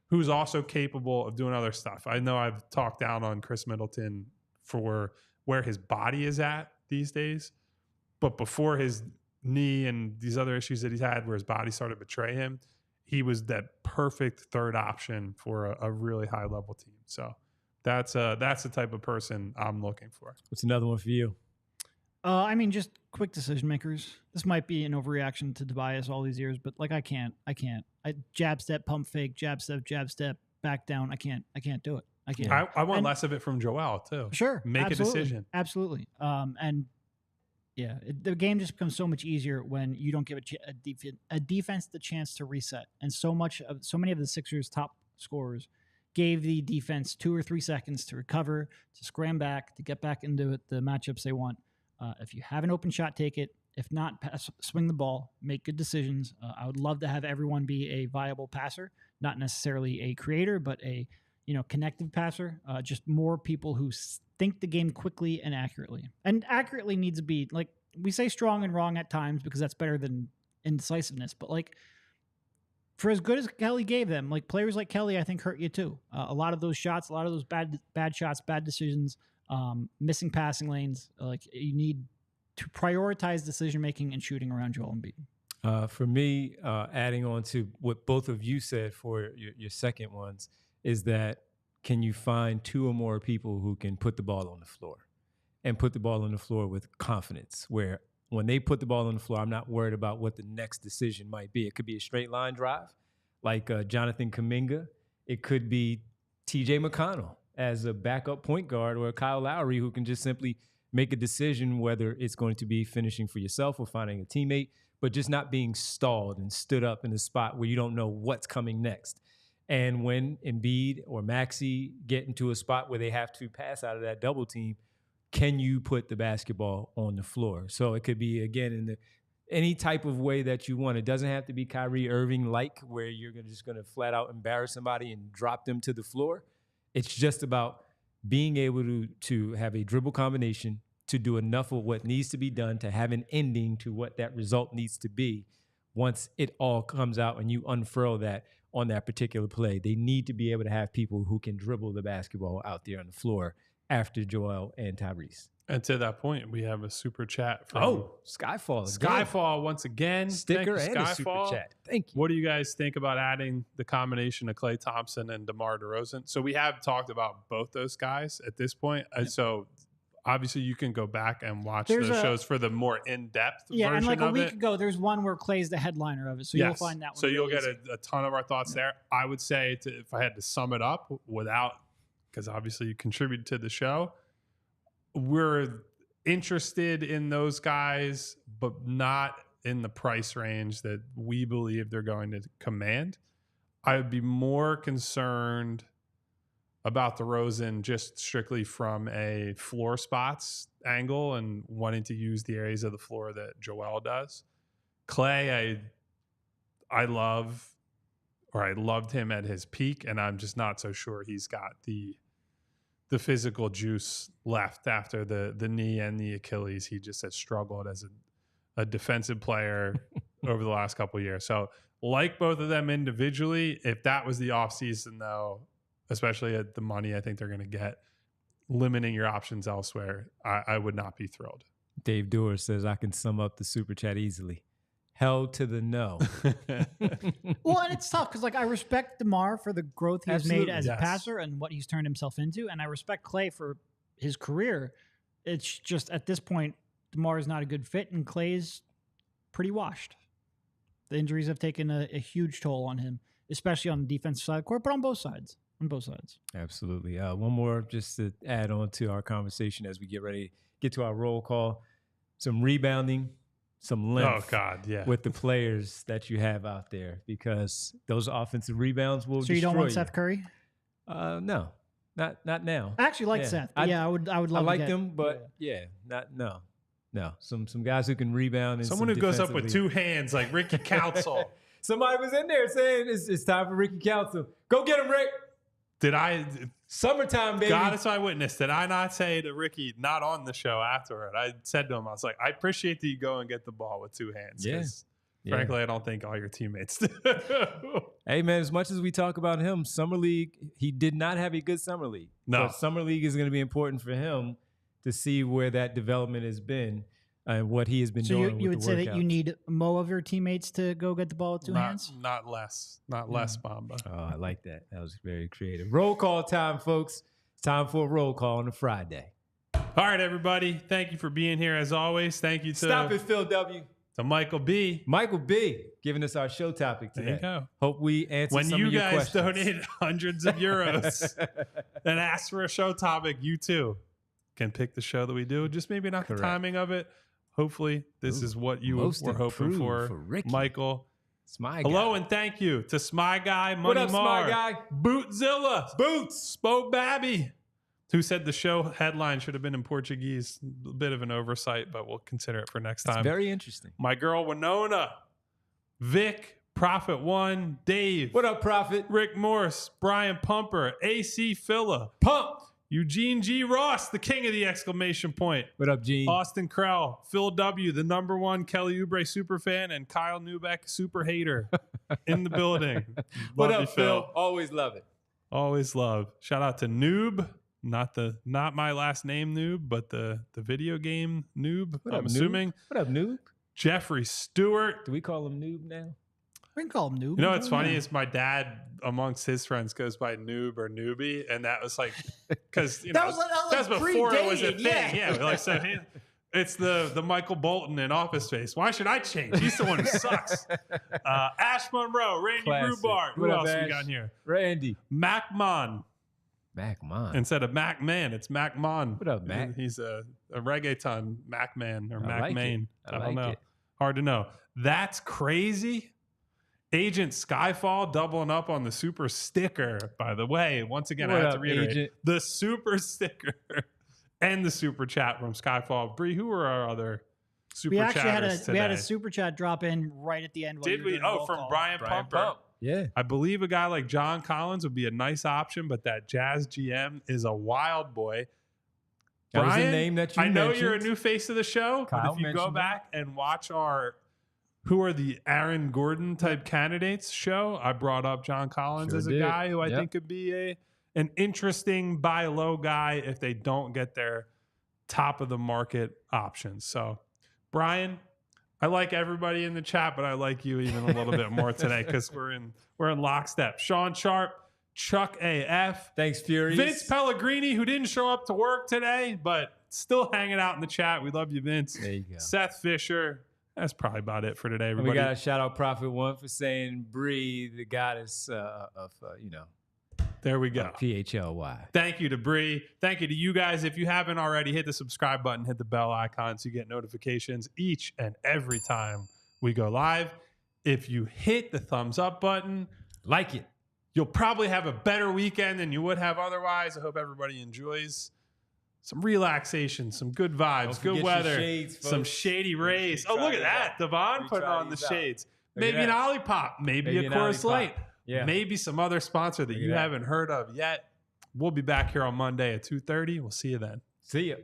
who's also capable of doing other stuff. I know I've talked down on Chris Middleton for where his body is at these days, but before his knee and these other issues that he's had where his body started to betray him, he was that perfect third option for a really high level team. So that's the type of person I'm looking for. What's another one for you? I mean, just quick decision makers. This might be an overreaction to Tobias all these years, but like I can't. Jab step, pump fake, jab step, back down. I can't do it. I can't. I want less of it from Joel too. Sure. Make absolutely, a decision. Absolutely. And yeah, the game just becomes so much easier when you don't give a defense the chance to reset. And so many of the Sixers' top scorers gave the defense 2 or 3 seconds to recover, to scram back, to get back into the matchups they want. If you have an open shot, take it. If not, swing the ball, make good decisions. I would love to have everyone be a viable passer, not necessarily a creator, but a connective passer. Just more people who think the game quickly and accurately. And accurately needs to be, like, we say strong and wrong at times because that's better than indecisiveness. But like, for as good as Kelly gave them, like players like Kelly, I think hurt you too. A lot of those shots, a lot of those bad shots, bad decisions, missing passing lanes. Like, you need to prioritize decision-making and shooting around Joel Embiid. For me, adding on to what both of you said for your second ones, is that can you find 2 or more people who can put the ball on the floor and put the ball on the floor with confidence, where when they put the ball on the floor, I'm not worried about what the next decision might be. It could be a straight line drive like Jonathan Kuminga. It could be TJ McConnell as a backup point guard, or Kyle Lowry, who can just simply make a decision whether it's going to be finishing for yourself or finding a teammate, but just not being stalled and stood up in a spot where you don't know what's coming next. And when Embiid or Maxey get into a spot where they have to pass out of that double team, can you put the basketball on the floor? So it could be, again, in any type of way that you want. It doesn't have to be Kyrie Irving-like, where you're just going to flat out embarrass somebody and drop them to the floor. It's just about being able to have a dribble combination, to do enough of what needs to be done to have an ending to what that result needs to be. Once it all comes out and you unfurl that on that particular play, they need to be able to have people who can dribble the basketball out there on the floor after Joel and Tyrese. And to that point, we have a super chat from Skyfall. Skyfall once again. Sticker and Skyfall. a super chat. Thank you. What do you guys think about adding the combination of Klay Thompson and DeMar DeRozan? So we have talked about both those guys at this point. And so obviously you can go back and watch those shows for the more in-depth version of it. And like a week ago, there's one where Clay's the headliner of it. So you'll find that one. So you'll get a ton of our thoughts there. I would say, if I had to sum it up because obviously you contributed to the show, we're interested in those guys, but not in the price range that we believe they're going to command. I would be more concerned about DeRozan just strictly from a floor spots angle and wanting to use the areas of the floor that Joel does. Klay, I loved him at his peak, and I'm just not so sure he's got the physical juice left after the knee and the Achilles. He just has struggled as a defensive player over the last couple of years. So like both of them individually, if that was the offseason though, especially at the money I think they're going to get, limiting your options elsewhere, I would not be thrilled. Dave Doer says, I can sum up the super chat easily. Hell to the no. Well, and it's tough because, like, I respect DeMar for the growth he's made as a passer and what he's turned himself into, and I respect Klay for his career. It's just at this point, DeMar is not a good fit, and Klay's pretty washed. The injuries have taken a huge toll on him, especially on the defensive side of the court, but on both sides. Absolutely. One more just to add on to our conversation as we get ready to get to our roll call. Some rebounding, some length with the players that you have out there, because those offensive rebounds will destroy you. So you don't want Seth Curry? No, not now. I actually like Seth. I would love I like them, but no. Some guys who can rebound. And someone who goes up with 2 hands like Ricky Council. Somebody was in there saying it's time for Ricky Council. Go get him, Rick. Summertime, baby. God is my witness. Did I not say to Ricky, not on the show afterward? I said to him, I was like, I appreciate that you go and get the ball with two hands. Yeah. Frankly, I don't think all your teammates do. Hey, man, as much as we talk about him, Summer League, he did not have a good Summer League. No. But Summer League is going to be important for him to see where that development has been and what he has been doing with the workouts. So you would say that you need more of your teammates to go get the ball with two hands? Not less. Not less, Bamba. Oh, I like that. That was very creative. Roll call time, folks. It's time for a roll call on a Friday. All right, everybody. Thank you for being here as always. Thank you to Stop it, Phil W. To Michael B. Michael B. giving us our show topic today. There you go. Hope we answer when some you of your guys questions. donated hundreds of euros and asked for a show topic, you too can pick the show that we do. Just maybe not Correct. the timing of it. Hopefully, this is what you most were hoping for Ricky. Michael. Smy Hello guy. and thank you to Smy Guy, Money What up, Mar, Smy guy? Bootzilla, Boots. Spoke Babby, who said the show headline should have been in Portuguese. A bit of an oversight, but we'll consider it for next time. It's very interesting. My girl Winona, Vic, Prophet One, Dave. What up, Prophet? Rick Morse, Brian Pumper, AC Filla, Pump. Eugene G. Ross, the king of the exclamation point. What up, Gene? Austin Krell, Phil W., the #1 Kelly Oubre super fan, and Kyle Neubeck, super hater in the building. What Love you, up, Phil? Always love it. Always love. Shout out to Noob, not my last name Noob, but the video game Noob. What I'm up, assuming. Noob? What up, Noob? Jeffrey Stewart. Do we call him Noob now? We can call him Noob. You know what's funny is my dad amongst his friends goes by Noob or Newbie, and that was like because That was before it was a predated, thing. Yeah, like so it's the Michael Bolton in Office Space. Why should I change? He's the one who sucks. Ash Monroe, Randy Classic. Rubart. Who What up, else Ash? we got in here? Randy. Mac Mon. Mac Mon. Instead of Mac Man, it's Mac Mon. What up, Mac? He's a reggaeton Mac Man or I Mac like Main. it. I like don't know. it. Hard to know. That's crazy. Agent Skyfall doubling up on the super sticker, by the way. Once again, What I have to up, reiterate Agent? the super sticker and the super chat from Skyfall. Bree, who were our other super We actually chatters had a today? super chat drop in right at the end. while Did you were we? doing the Oh, roll from call. Brian Pumper. Yeah. I believe a guy like John Collins would be a nice option, but that Jazz GM is a wild boy. That was a Brian, name that you I know mentioned. you're a new face of the show, Kyle but if you go mentioned back and watch our who are the Aaron Gordon type candidates show, I brought up John Collins Sure as a did. guy who I Yep. think could be an interesting buy low guy if they don't get their top of the market options. So, Brian, I like everybody in the chat, but I like you even a little bit more today because we're in lockstep. Sean Sharp, Chuck AF, Thanks, Furies. Vince Pellegrini, who didn't show up to work today, but still hanging out in the chat. We love you, Vince. There you go. Seth Fisher. That's probably about it for today, And everybody. we got to shout out Prophet One for saying Bree, the goddess of There we go. PHLY. Thank you to Bree. Thank you to you guys. If you haven't already, hit the subscribe button, hit the bell icon so you get notifications each and every time we go live. If you hit the thumbs up button, Like it. you'll probably have a better weekend than you would have otherwise. I hope everybody enjoys some relaxation, some good vibes, Don't forget good your weather, shades, some folks. shady Make sure rays. you Oh, try look at these that. out. Devon You putting try on the these out. shades. Look at Maybe an that. Olipop, maybe Maybe a an Coors Olipop. Light, Yeah. maybe some other sponsor that Look at you that. haven't heard of yet. We'll be back here on Monday at 2:30. We'll see you then. See ya.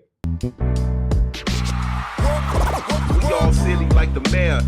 We all silly like the mayor.